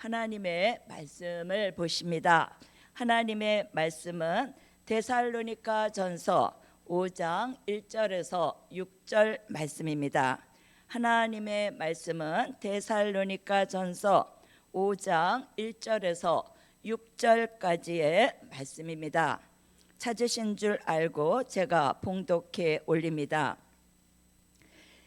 하나님의 말씀을 보십니다. 하나님의 말씀은 데살로니가 전서 5장 1절에서 6절 말씀입니다. 하나님의 말씀은 데살로니가 전서 5장 1절에서 6절까지의 말씀입니다. 찾으신 줄 알고 제가 봉독해 올립니다.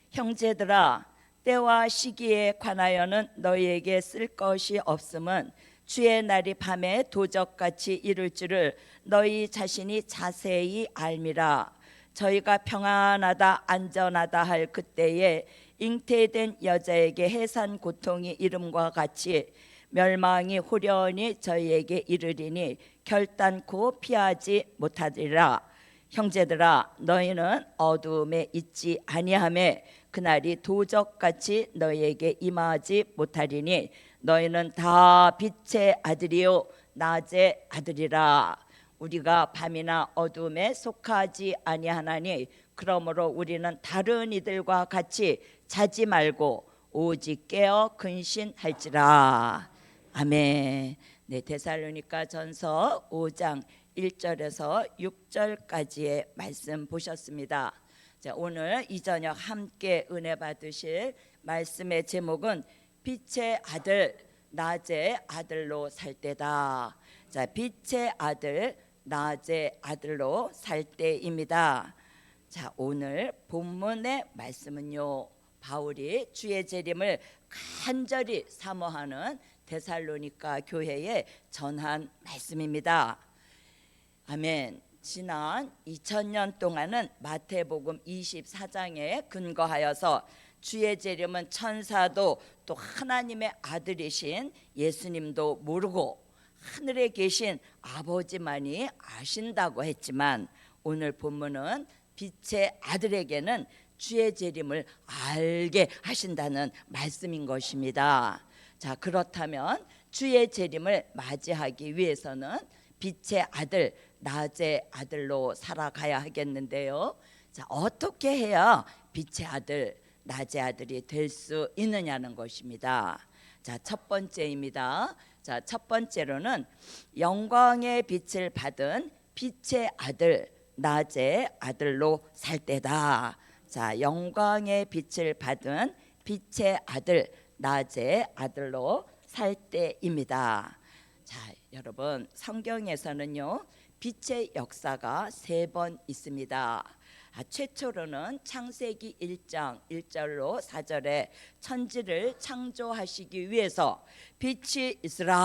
형제들아, 때와 시기에 관하여는 너희에게 쓸 것이 없음은 주의 날이 밤에 도적같이 이를 줄을 너희 자신이 자세히 알미라. 저희가 평안하다 안전하다 할 그때에 잉태된 여자에게 해산 고통이 이름과 같이 멸망이 후련히 저희에게 이르리니 결단코 피하지 못하리라. 형제들아, 너희는 어두움에 있지 아니하매 그날이 도적같이 너희에게 임하지 못하리니 너희는 다 빛의 아들이요 낮의 아들이라. 우리가 밤이나 어둠에 속하지 아니하나니 그러므로 우리는 다른 이들과 같이 자지 말고 오직 깨어 근신할지라. 아멘. 네, 데살로니가 전서 5장 1절에서 6절까지의 말씀 보셨습니다. 자, 오늘 이 저녁 함께 은혜 받으실 말씀의 제목은 빛의 아들 낮의 아들로 살 때다. 자, 빛의 아들 낮의 아들로 살 때입니다. 자, 오늘 본문의 말씀은요, 바울이 주의 재림을 간절히 사모하는 데살로니가 교회에 전한 말씀입니다. 아멘. 지난 2000년 동안은 마태복음 24장에 근거하여서 주의 재림은 천사도 또 하나님의 아들이신 예수님도 모르고 하늘에 계신 아버지만이 아신다고 했지만, 오늘 본문은 빛의 아들에게는 주의 재림을 알게 하신다는 말씀인 것입니다. 자, 그렇다면 주의 재림을 맞이하기 위해서는 빛의 아들 낮의 아들로 살아가야 하겠는데요. 자, 어떻게 해야 빛의 아들 낮의 아들이 될 수 있느냐는 것입니다. 자, 첫 번째입니다. 자, 첫 번째로는 영광의 빛을 받은 빛의 아들 낮의 아들로 살 때다. 자, 영광의 빛을 받은 빛의 아들 낮의 아들로 살 때입니다. 자, 여러분, 성경에서는요 빛의 역사가 3번 있습니다. 최초로는 창세기 1장 1절로 4절에 천지를 창조하시기 위해서 빛이 있으라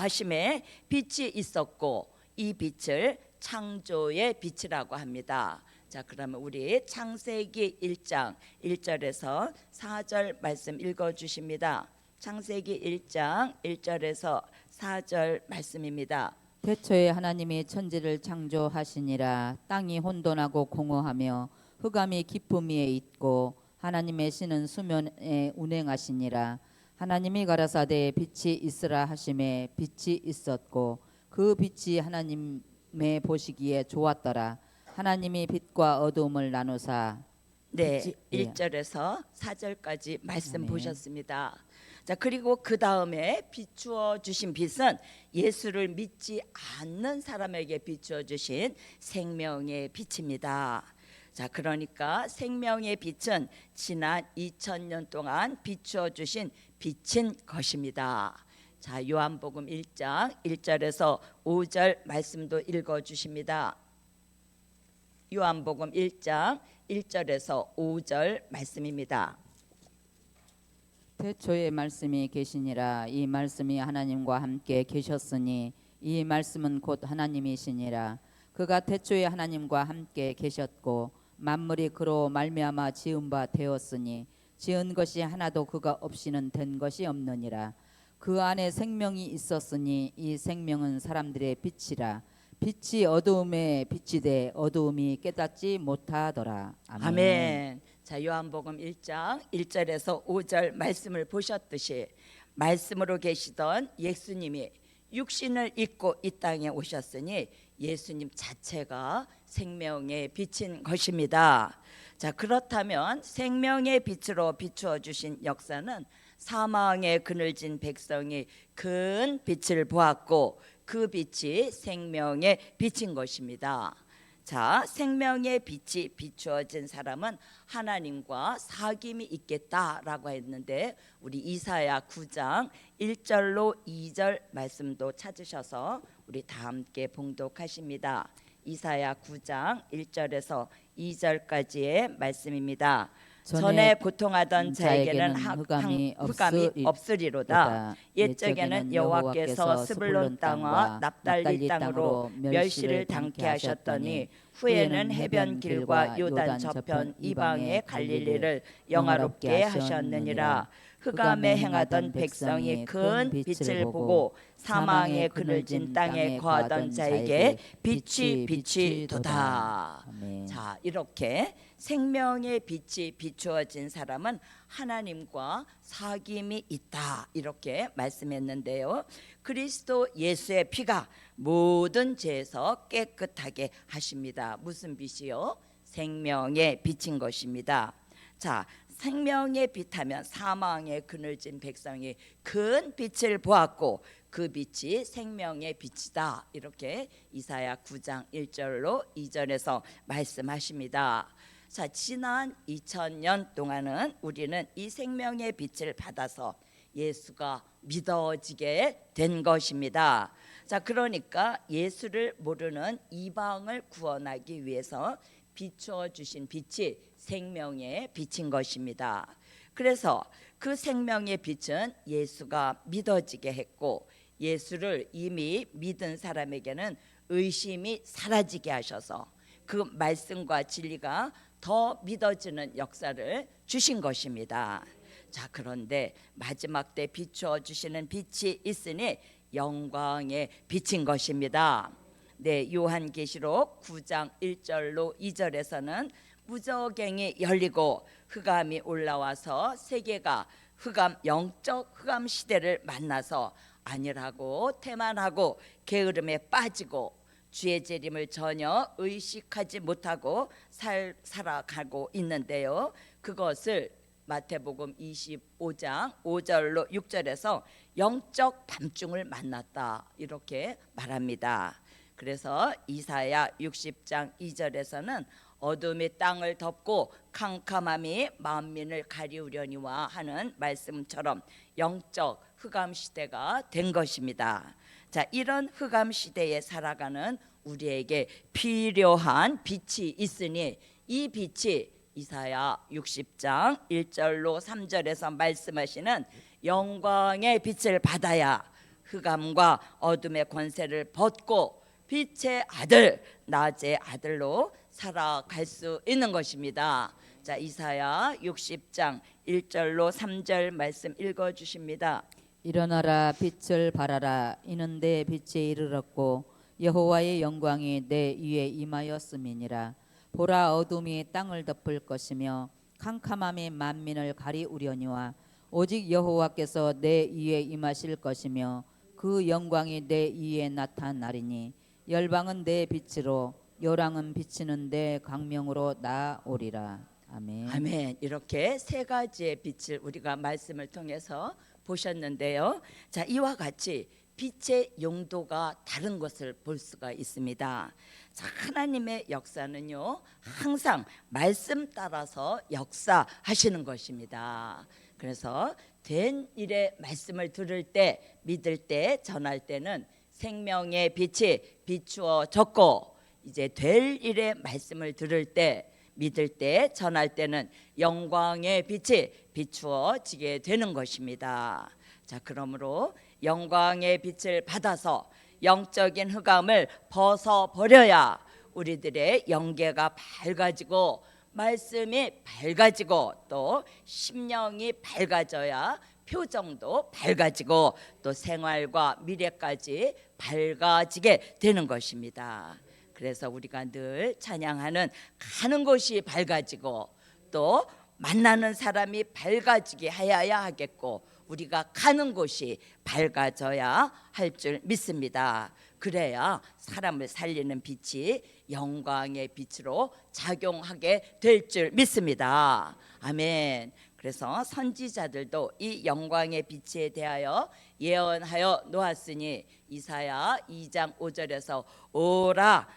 하심에 빛이 있었고 이 빛을 창조의 빛이라고 합니다. 자, 그러면 우리 창세기 1장 1절에서 4절 말씀 읽어주십니다. 창세기 1장 1절에서 4절 말씀입니다. 태초에 하나님이 천지를 창조하시니라. 땅이 혼돈하고 공허하며 흑암이 깊음 위에 있고 하나님의 신은 수면에 운행하시니라. 하나님이 가라사대 빛이 있으라 하심에 빛이 있었고 그 빛이 하나님의 보시기에 좋았더라. 하나님이 빛과 어두움을 나누사. 네, 1절에서 4절까지 말씀 아멘. 보셨습니다. 자, 그리고 그 다음에 비추어 주신 빛은 예수를 믿지 않는 사람에게 비추어 주신 생명의 빛입니다. 자, 그러니까 생명의 빛은 지난 2000년 동안 비추어 주신 빛인 것입니다. 자, 요한복음 1장 1절에서 5절 말씀도 읽어 주십니다. 요한복음 1장 1절에서 5절 말씀입니다. 태초에 말씀이 계시니라. 이 말씀이 하나님과 함께 계셨으니 이 말씀은 곧 하나님이시니라. 그가 태초에 하나님과 함께 계셨고 만물이 그로 말미암아 지은 바 되었으니 지은 것이 하나도 그가 없이는 된 것이 없느니라. 그 안에 생명이 있었으니 이 생명은 사람들의 빛이라. 빛이 어두움에 비치되 어두움이 깨닫지 못하더라. 아멘. 아멘. 자, 요한복음 1장 1절에서 5절 말씀을 보셨듯이 말씀으로 계시던 예수님이 육신을 입고 이 땅에 오셨으니 예수님 자체가 생명의 빛인 것입니다. 자, 그렇다면 생명의 빛으로 비추어 주신 역사는 사망의 그늘진 백성이 큰 빛을 보았고 그 빛이 생명의 빛인 것입니다. 자, 생명의 빛이 비추어진 사람은 하나님과 사귐이 있겠다라고 했는데 우리 이사야 9장 1절로 2절 말씀도 찾으셔서 우리 다 함께 봉독하십니다. 이사야 9장 1절에서 2절까지의 말씀입니다. 전에 고통하던 자에게는 흑암이 없으리로다. 옛적에는 여호와께서 스불론 땅과 납달리 땅으로 멸시를 당케 하셨더니 후에는 해변 길과 요단 저편 이방의 갈릴리를 영화롭게 하셨느니라. 흑암에 행하던 백성이 큰 빛을 보고 사망의 그늘진 땅에 거하던 자에게 빛이 도다. 자, 이렇게 생명의 빛이 비추어진 사람은 하나님과 사귐이 있다 이렇게 말씀했는데요. 그리스도 예수의 피가 모든 죄에서 깨끗하게 하십니다. 무슨 빛이요? 생명의 빛인 것입니다. 자, 생명의 빛하면 사망의 그늘진 백성이 큰 빛을 보았고 그 빛이 생명의 빛이다 이렇게 이사야 9장 1절로 2절에서 말씀하십니다. 자, 지난 2000년 동안은 우리는 이 생명의 빛을 받아서 예수가 믿어지게 된 것입니다. 자, 그러니까 예수를 모르는 이방을 구원하기 위해서 비추어 주신 빛이 생명의 빛인 것입니다. 그래서 그 생명의 빛은 예수가 믿어지게 했고 예수를 이미 믿은 사람에게는 의심이 사라지게 하셔서 그 말씀과 진리가 더 믿어지는 역사를 주신 것입니다. 자, 그런데 마지막 때 비추어 주시는 빛이 있으니 영광의 빛인 것입니다. 네, 요한계시록 9장 1절로 2절에서는 무저갱이 열리고 흑암이 올라와서 세계가 영적 흑암 시대를 만나서 안일하고 태만하고 게으름에 빠지고 주의 재림을 전혀 의식하지 못하고 살아가고 있는데요. 그것을 마태복음 25장 5절로 6절에서 영적 밤중을 만났다 이렇게 말합니다. 그래서 이사야 60장 2절에서는 어둠이 땅을 덮고 캄캄함이 만민을 가리우려니와 하는 말씀처럼 영적 흑암 시대가 된 것입니다. 자, 이런 흑암 시대에 살아가는 우리에게 필요한 빛이 있으니 이 빛이 이사야 60장 1절로 3절에서 말씀하시는 영광의 빛을 받아야 흑암과 어둠의 권세를 벗고 빛의 아들, 낮의 아들로 살아갈 수 있는 것입니다. 자, 이사야 60장 1절로 3절 말씀 읽어 주십니다. 일어나라 빛을 발하라 이는 내 빛에 이르렀고 여호와의 영광이 내 위에 임하였음이니라. 보라 어둠이 땅을 덮을 것이며 캄캄함이 만민을 가리우려니와 오직 여호와께서 내 위에 임하실 것이며 그 영광이 내 위에 나타나리니 열방은 내 빛으로 요랑은 비치는 내 광명으로 나오리라. 아멘. 아멘. 이렇게 세 가지의 빛을 우리가 말씀을 통해서 보셨는데요. 자, 이와 같이 빛의 용도가 다른 것을 볼 수가 있습니다. 자, 하나님의 역사는요 항상 말씀 따라서 역사하시는 것입니다. 그래서 된 일의 말씀을 들을 때, 믿을 때, 전할 때는 생명의 빛이 비추어졌고 이제 될 일의 말씀을 들을 때, 믿을 때, 전할 때는 영광의 빛이 비추어지게 되는 것입니다. 자, 그러므로 영광의 빛을 받아서 영적인 흑암을 벗어버려야 우리들의 영계가 밝아지고 말씀이 밝아지고 또 심령이 밝아져야 표정도 밝아지고 또 생활과 미래까지 밝아지게 되는 것입니다. 그래서 우리가 늘 찬양하는 가는 곳이 밝아지고 또 만나는 사람이 밝아지게 하여야 하겠고 우리가 가는 곳이 밝아져야 할 줄 믿습니다. 그래야 사람을 살리는 빛이 영광의 빛으로 작용하게 될 줄 믿습니다. 아멘. 그래서 선지자들도 이 영광의 빛에 대하여 예언하여 놓았으니 이사야 2장 5절에서 오라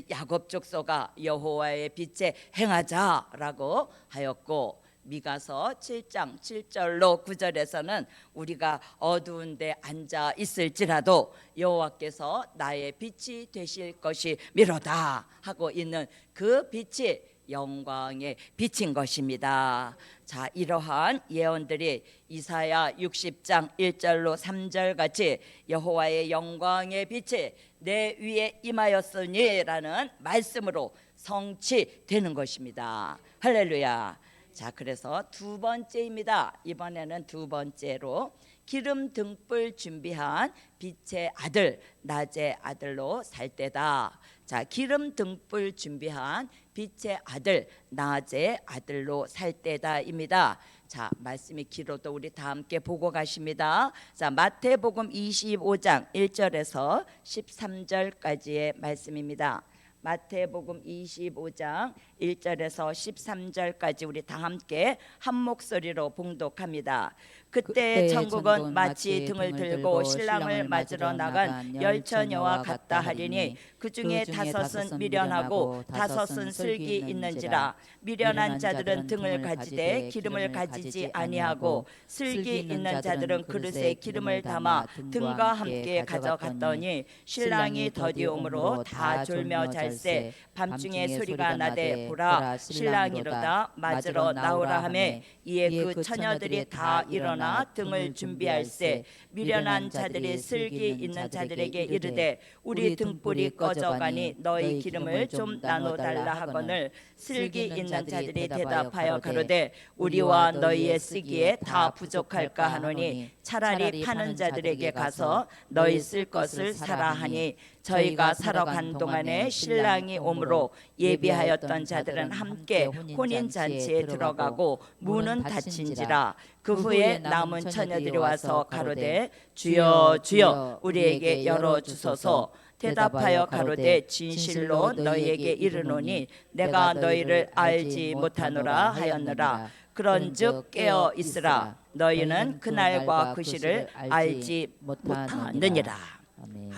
야곱 족속아 여호와의 빛에 행하자라고 하였고, 미가서 7장 7절로 9절에서는 우리가 어두운 데 앉아 있을지라도 여호와께서 나의 빛이 되실 것이미로다 하고 있는 그 빛이 영광의 빛인 것입니다. 자, 이러한 예언들이 이사야 60장 1절로 3절 같이 여호와의 영광의 빛이 내 위에 임하였으니라는 말씀으로 성취되는 것입니다. 할렐루야. 자, 그래서 두 번째입니다. 이번에는 두 번째로 기름 등불 준비한 빛의 아들 낮의 아들로 살 때다. 자, 기름 등불 준비한 빛의 아들 낮의 아들로 살 때다입니다. 자, 말씀이 길어도 우리 다 함께 보고 가십니다. 자, 마태복음 25장 1절에서 13절까지의 말씀입니다. 마태복음 25장 1절에서 13절까지 우리 다 함께 한 목소리로 봉독합니다. 그때 천국은 마치 등을 들고 신랑을 맞으러 나간 열처녀와 같다 하리니 그 중에 다섯은 미련하고 다섯은 슬기 있는지라. 미련한 자들은 등을 가지되 기름을 가지지 아니하고 슬기 있는 자들은 그릇에 기름을 담아 등과 함께 가져갔더니 신랑이 더디움으로 다 졸며 잘세. 밤중에 소리가 나되 보라 신랑이 이르다 맞으러 나오라 하매 이에 그 처녀들이 다 일어나 등을 준비할세. 미련한 자들이 슬기 있는 자들에게 이르되 우리 등불이 꺼져가니 너희 기름을 좀 나눠달라 하거늘 슬기 있는 자들이 대답하여 가로되 우리와 너희의 쓰기에 다 부족할까 하노니 차라리 파는 자들에게 가서 너희 쓸 것을 사라 하니 저희가 사러 간 동안에 신랑이 오므로 예비하였던 자들은 함께 혼인잔치에 들어가고 문은 닫힌지라. 그 후에 남은 처녀들이 와서 가로되 주여 주여 우리에게 열어주소서. 대답하여 가로되 진실로 너희에게 이르노니 내가 너희를 알지 못하노라 하였노라. 그런즉 깨어 있으라. 너희는 그날과 그 시를 알지 못하느니라.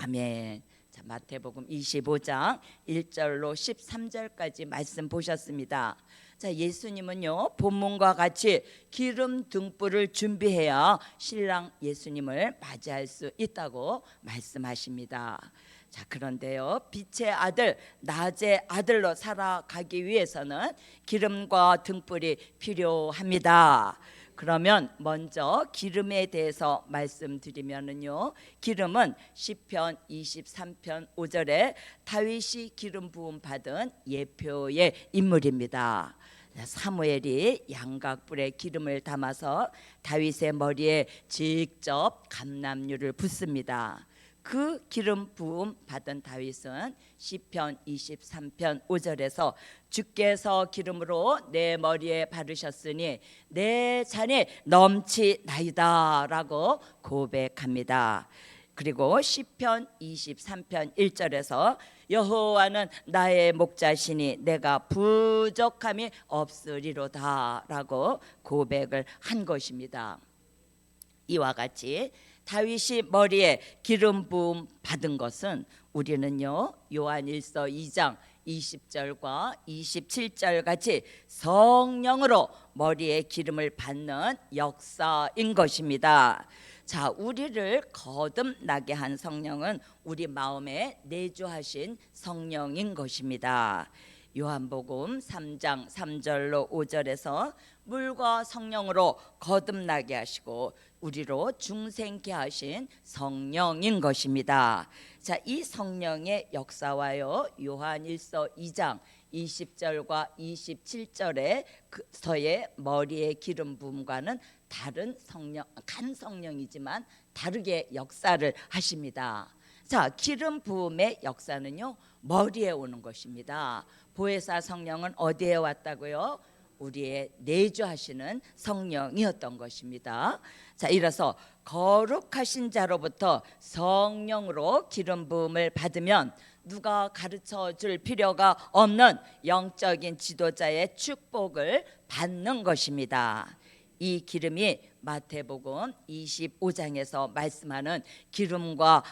아멘. 자, 마태복음 25장 1절로 13절까지 말씀 보셨습니다. 자, 예수님은요 본문과 같이 기름 등불을 준비해야 신랑 예수님을 맞이할 수 있다고 말씀하십니다. 자, 그런데요 빛의 아들 낮의 아들로 살아가기 위해서는 기름과 등불이 필요합니다. 그러면 먼저 기름에 대해서 말씀드리면은요, 기름은 시편 23편 5절에 다윗이 기름 부음 받은 예표의 인물입니다. 사무엘이 양각불에 기름을 담아서 다윗의 머리에 직접 감람유를 붓습니다. 그 기름 부음 받은 다윗은 시편 23편 5절에서 주께서 기름으로 내 머리에 바르셨으니 내 잔이 넘치나이다라고 고백합니다. 그리고 시편 23편 1절에서 여호와는 나의 목자시니 내가 부족함이 없으리로다라고 고백을 한 것입니다. 이와 같이 다윗이 머리에 기름 부음 받은 것은 우리는요 요한일서 2장 20절과 27절 같이 성령으로 머리에 기름을 받는 역사인 것입니다. 자, 우리를 거듭나게 한 성령은 우리 마음에 내주하신 성령인 것입니다. 요한복음 3장 3절로 5절에서 물과 성령으로 거듭나게 하시고 우리로 중생케 하신 성령인 것입니다. 자, 이 성령의 역사와요 요한일서 2장 20절과 27절에 서의 머리에 기름 부음과는 다른 성령, 간 성령이지만 다르게 역사를 하십니다. 자, 기름 부음의 역사는요 머리에 오는 것입니다. 보혜사 성령은 어디에 왔다고요? 우리의 내주하시는 성령이었던 것입니다. 자, 이래서 거룩하신 자로부터 성령으로 기름 부음을 받으면 누가 가르쳐 줄 필요가 없는 영적인 지도자의 축복을 받는 것입니다. 이 기름이 마태복음 25장에서 말씀하는 기름과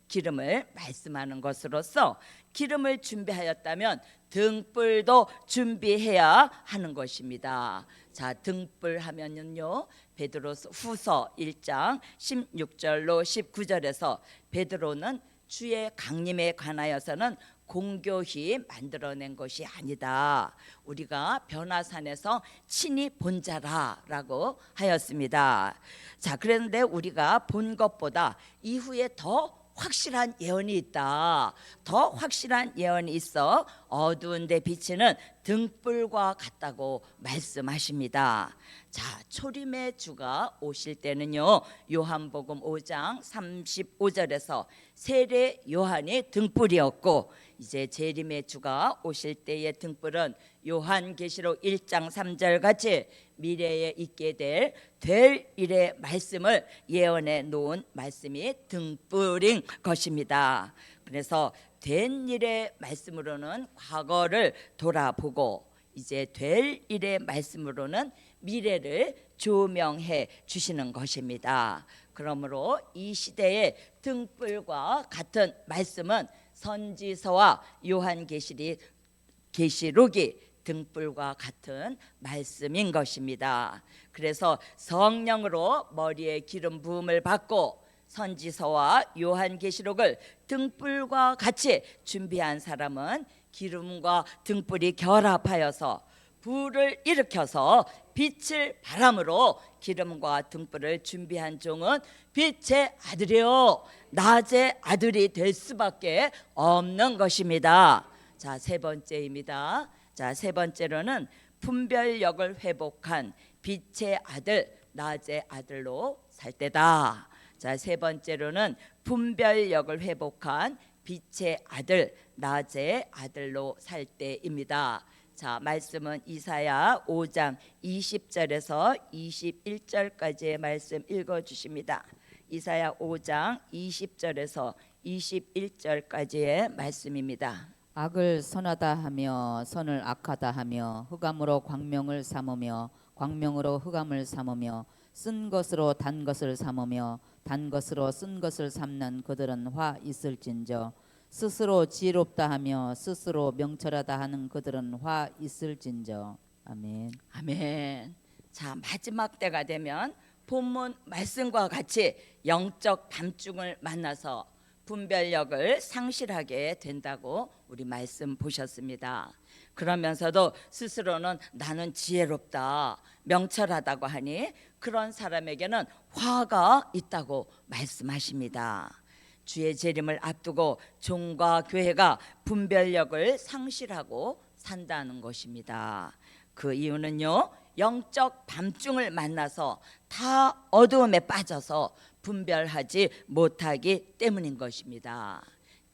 기름을 말씀하는 것으로서 기름을 준비하였다면 등불도 준비해야 하는 것입니다. 자, 등불 하면은요, 베드로서 후서 1장 16절로 19절에서 베드로는 주의 강림에 관하여서는 공교히 만들어낸 것이 아니다. 우리가 변화산에서 친히 본 자라라고 하였습니다. 자, 그런데 우리가 본 것보다 이후에 더 확실한 예언이 있다. 더 확실한 예언이 있어 어두운 데 비치는 등불과 같다고 말씀하십니다. 자, 초림의 주가 오실 때는요, 요한복음 5장 35절에서 세례 요한이 등불이었고, 이제 재림의 주가 오실 때의 등불은 요한계시록 1장 3절 같이 미래에 있게 될 일의 말씀을 예언해 놓은 말씀이 등불인 것입니다. 그래서 된 일의 말씀으로는 과거를 돌아보고, 이제 될 일의 말씀으로는 미래를 조명해 주시는 것입니다. 그러므로 이 시대의 등불과 같은 말씀은 선지서와 요한계시록이 등불과 같은 말씀인 것입니다. 그래서 성령으로 머리에 기름 부음을 받고 선지서와 요한계시록을 등불과 같이 준비한 사람은 기름과 등불이 결합하여서 불을 일으켜서 빛을 바람으로 기름과 등불을 준비한 종은 빛의 아들이요 낮의 아들이 될 수밖에 없는 것입니다. 자, 세 번째입니다. 자, 세 번째로는 분별력을 회복한 빛의 아들 낮의 아들로 살 때다. 자, 세 번째로는 분별력을 회복한 빛의 아들 낮의 아들로 살 때입니다. 자, 말씀은 이사야 5장 20절에서 21절까지의 말씀 읽어주십니다. 이사야 5장 20절에서 21절까지의 말씀입니다. 악을 선하다 하며 선을 악하다 하며 흑암으로 광명을 삼으며 광명으로 흑암을 삼으며 쓴 것으로 단 것을 삼으며 단 것으로 쓴 것을 삼는 그들은 화 있을진저 스스로 지혜롭다 하며 스스로 명철하다 하는 그들은 화 있을진저. 아멘. 아멘. 자, 마지막 때가 되면 본문 말씀과 같이 영적 밤중을 만나서 분별력을 상실하게 된다고 우리 말씀 보셨습니다. 그러면서도 스스로는 나는 지혜롭다, 명철하다고 하니 그런 사람에게는 화가 있다고 말씀하십니다. 주의 재림을 앞두고 종과 교회가 분별력을 상실하고 산다는 것입니다. 그 이유는요, 영적 밤중을 만나서 다 어두움에 빠져서 분별하지 못하기 때문인 것입니다.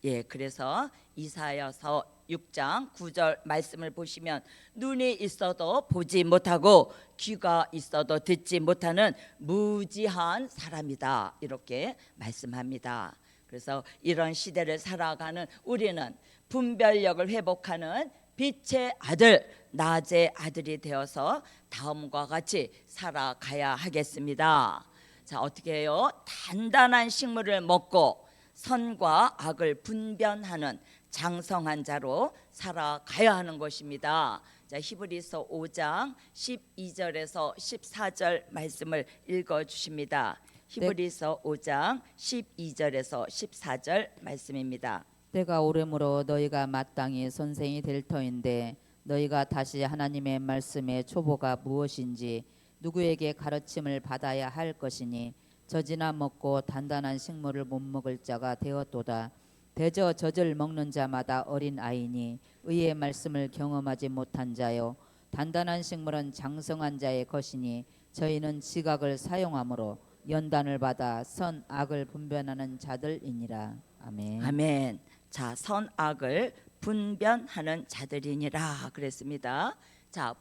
예, 그래서 이사야서 6장 9절 말씀을 보시면 눈이 있어도 보지 못하고 귀가 있어도 듣지 못하는 무지한 사람이다, 이렇게 말씀합니다. 그래서 이런 시대를 살아가는 우리는 분별력을 회복하는 빛의 아들, 낮의 아들이 되어서 다음과 같이 살아가야 하겠습니다. 자, 어떻게 해요? 단단한 식물을 먹고 선과 악을 분별하는 장성한 자로 살아가야 하는 것입니다. 자, 히브리서 5장 12절에서 14절 말씀을 읽어 주십니다. 히브리서 5장 12절에서 14절 말씀입니다. 때가 오므로 너희가 마땅히 선생이 될 터인데 너희가 다시 하나님의 말씀의 초보가 무엇인지 누구에게 가르침을 받아야 할 것이니 젖이나 먹고 단단한 식물을 못 먹을 자가 되었도다. 대저 젖을 먹는 자마다 어린 아이니 의의 말씀을 경험하지 못한 자요 단단한 식물은 장성한 자의 것이니 저희는 지각을 사용함으로 연단을 받아 선 악을 분별하는 자들이니라. 아멘. 아멘. 자, 선악을 분별하는 자들이니라 그랬습니다. 자,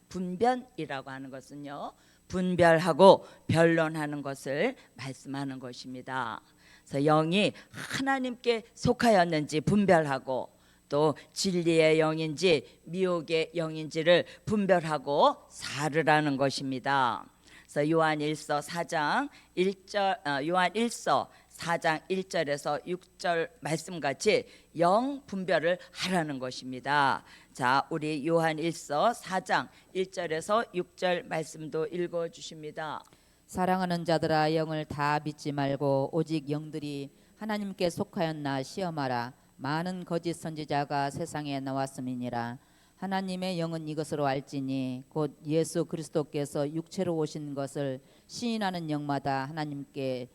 분별이라고 하는 것은요, 분별하고 변론하는 것을 말씀하는 것입니다. 그래서 영이 하나님께 속하였는지 분별하고 또 진리의 영인지 미혹의 영인지를 분별하고 살으라는 것입니다. 그래서 요한일서 4장 1절 요한일서 4장 1절에서 6절 말씀같이 영 분별을 하라는 것입니다. 자, 우리 요한일서 4장 1절에서 6절 말씀도 읽어 주십니다. 사랑하는 자들아 영을 다 믿지 말고 오직 영들이 하나님께 속하였나 시험하라. 많은 거짓 선지자가 세상에 나왔음이니라. 하나님의 영은 이것으로 알지니 곧 예수 그리스도께서 육체로 오신 것을 시인하는 영마다 하나님께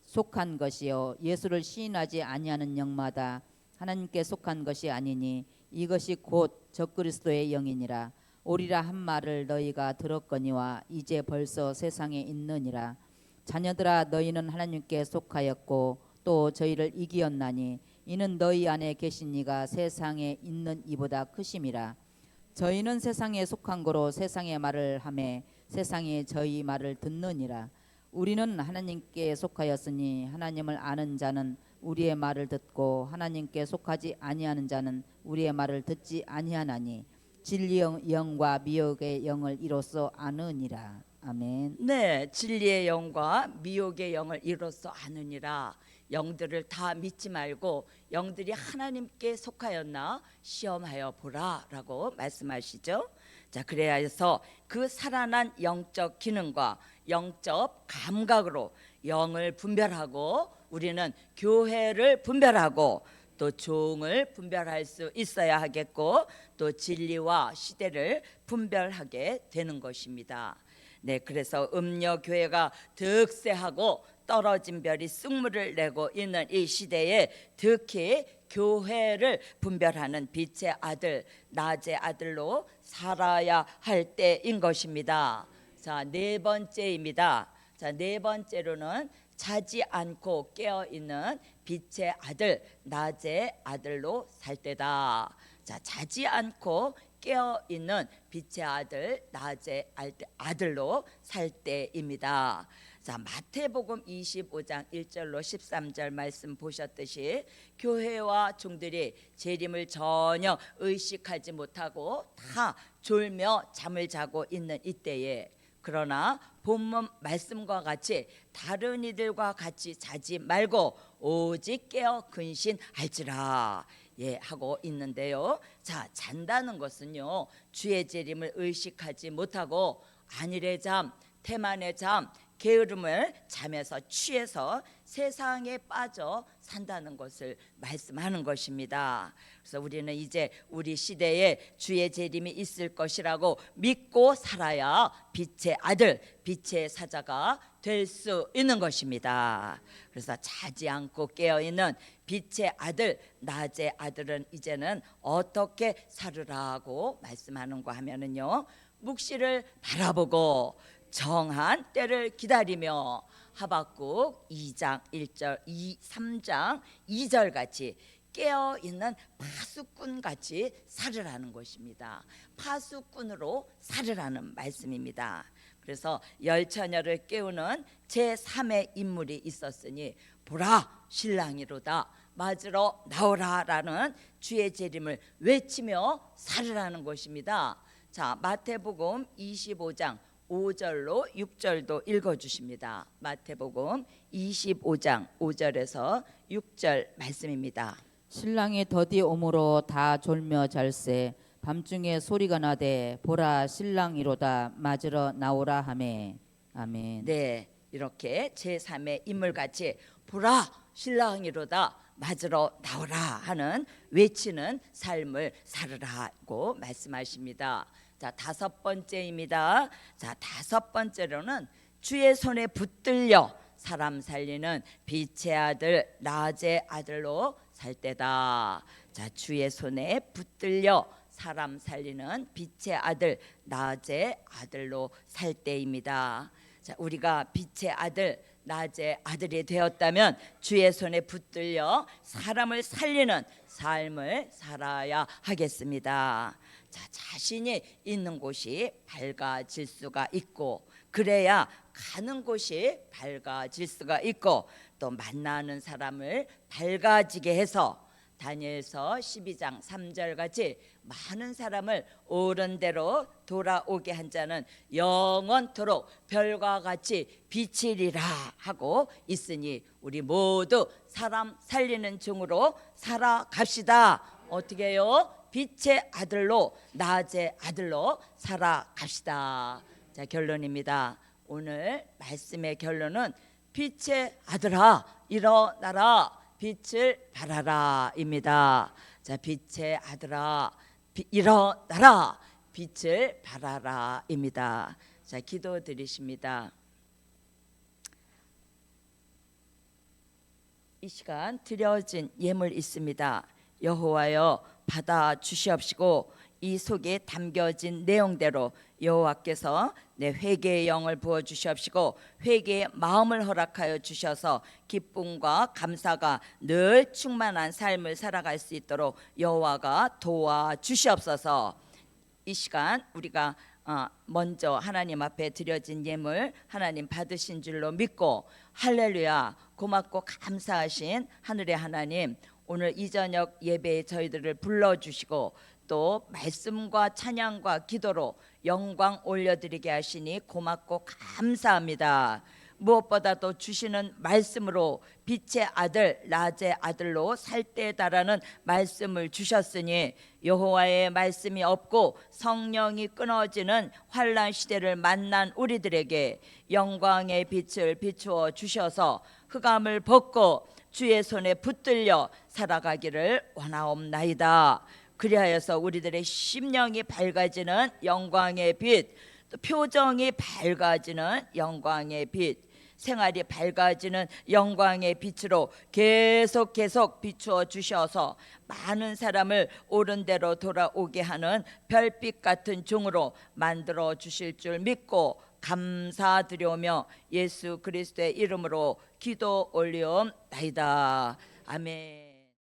속한 것이요 예수를 시인하지 아니하는 영마다 하나님께 속한 것이 아니니 이것이 곧 적그리스도의 영이니라. 오리라 한 말을 너희가 들었거니와 이제 벌써 세상에 있느니라. 자녀들아 너희는 하나님께 속하였고 또 저희를 이기었나니 이는 너희 안에 계신 이가 세상에 있는 이보다 크심이라. 저희는 세상에 속한 거로 세상의 말을 하매 세상이 저희 말을 듣느니라. 우리는 하나님께 속하였으니 하나님을 아는 자는 우리의 말을 듣고 하나님께 속하지 아니하는 자는 우리의 말을 듣지 아니하나니 진리의 영과 미혹의 영을 이로써 아느니라. 아멘. 네, 진리의 영과 미혹의 영을 이로써 아느니라. 영들을 다 믿지 말고 영들이 하나님께 속하였나 시험하여 보라라고 말씀하시죠. 자, 그래서 그 살아난 영적 기능과 영적 감각으로 영을 분별하고 우리는 교회를 분별하고 또 종을 분별할 수 있어야 하겠고 또 진리와 시대를 분별하게 되는 것입니다. 네, 그래서 음녀 교회가 득세하고 떨어진 별이 쑥물을 내고 있는 이 시대에 특히 교회를 분별하는 빛의 아들, 낮의 아들로 살아야 할 때인 것입니다. 자, 네 번째입니다. 자, 네 번째로는 자지 않고 깨어 있는 빛의 아들, 낮의 아들로 살 때다. 자, 자지 않고 깨어 있는 빛의 아들, 낮의 아들로 살 때입니다. 자, 마태복음 25장 1절로 13절 말씀 보셨듯이 교회와 종들이 재림을 전혀 의식하지 못하고 다 졸며 잠을 자고 있는 이때에 그러나 본문 말씀과 같이 다른 이들과 같이 자지 말고 오직 깨어 근신할지라 하고 있는데요. 자, 잔다는 것은요 주의 재림을 의식하지 못하고 안일의 잠, 태만의 잠, 게으름을 잠에서 취해서 세상에 빠져 산다는 것을 말씀하는 것입니다. 그래서 우리는 이제 우리 시대에 주의 재림이 있을 것이라고 믿고 살아야 빛의 아들, 빛의 사자가 될 수 있는 것입니다. 그래서 자지 않고 깨어있는 빛의 아들, 낮의 아들은 이제는 어떻게 살으라고 말씀하는가 하면은요, 묵시를 바라보고 정한 때를 기다리며 하박국 2장 1절 3장 2절 같이 깨어있는 파수꾼 같이 살으라는 것입니다. 파수꾼으로 살으라는 말씀입니다. 그래서 열처녀를 깨우는 제3의 인물이 있었으니 보라 신랑이로다 맞으러 나오라라는 주의 재림을 외치며 살으라는 것입니다. 자, 마태복음 25장 5절로 6절도 읽어주십니다. 마태복음 25장 5절에서 6절 말씀입니다. 신랑이 더디 오므로 다 졸며 잘세 밤중에 소리가 나되 보라 신랑이로다 맞으러 나오라 하매. 아멘. 네, 이렇게 제3의 인물같이 보라 신랑이로다 맞으러 나오라 하는 외치는 삶을 살으라고 말씀하십니다. 자, 다섯 번째입니다. 자, 다섯 번째로는 주의 손에 붙들려 사람 살리는 빛의 아들, 낮의 아들로 살 때다. 자, 주의 손에 붙들려 사람 살리는 빛의 아들, 낮의 아들로 살 때입니다. 자, 우리가 빛의 아들, 낮의 아들이 되었다면 주의 손에 붙들려 사람을 살리는 삶을 살아야 하겠습니다. 자, 자신이 있는 곳이 밝아질 수가 있고 그래야 가는 곳이 밝아질 수가 있고 또 만나는 사람을 밝아지게 해서 다니엘서 12장 3절 같이 많은 사람을 옳은 대로 돌아오게 한 자는 영원토록 별과 같이 빛이리라 하고 있으니 우리 모두 사람 살리는 종으로 살아갑시다. 어떻게 해요? 빛의 아들로, 낮의 아들로 살아갑시다. 자, 결론입니다. 오늘 말씀의 결론은 빛의 아들아 일어나라, 빛을 발하라 입니다. 자, 빛의 아들아 일어나라, 빛을 발하라 입니다. 자, 기도 드리십니다. 이 시간 드려진 예물 있습니다. 여호와여 받아 주시옵시고 이 속에 담겨진 내용대로 여호와께서 내 회개의 영을 부어 주시옵시고 회개의 마음을 허락하여 주셔서 기쁨과 감사가 늘 충만한 삶을 살아갈 수 있도록 여호와가 도와 주시옵소서. 이 시간 우리가 먼저 하나님 앞에 드려진 예물 하나님 받으신 줄로 믿고 할렐루야 고맙고 감사하신 하늘의 하나님, 오늘 이 저녁 예배에 저희들을 불러주시고 또 말씀과 찬양과 기도로 영광 올려드리게 하시니 고맙고 감사합니다. 무엇보다도 주시는 말씀으로 빛의 아들 낮의 아들로 살 때에 달하는 말씀을 주셨으니 여호와의 말씀이 없고 성령이 끊어지는 환난 시대를 만난 우리들에게 영광의 빛을 비추어 주셔서 흑암을 벗고 주의 손에 붙들려 살아가기를 원하옵나이다. 그리하여서 우리들의 심령이 밝아지는 영광의 빛, 또 표정이 밝아지는 영광의 빛, 생활이 밝아지는 영광의 빛으로 계속 비추어 주셔서 많은 사람을 옳은 대로 돌아오게 하는 별빛 같은 종으로 만들어 주실 줄 믿고 감사드리오며 예수 그리스도의 이름으로 기도 올리옵나이다. 아멘.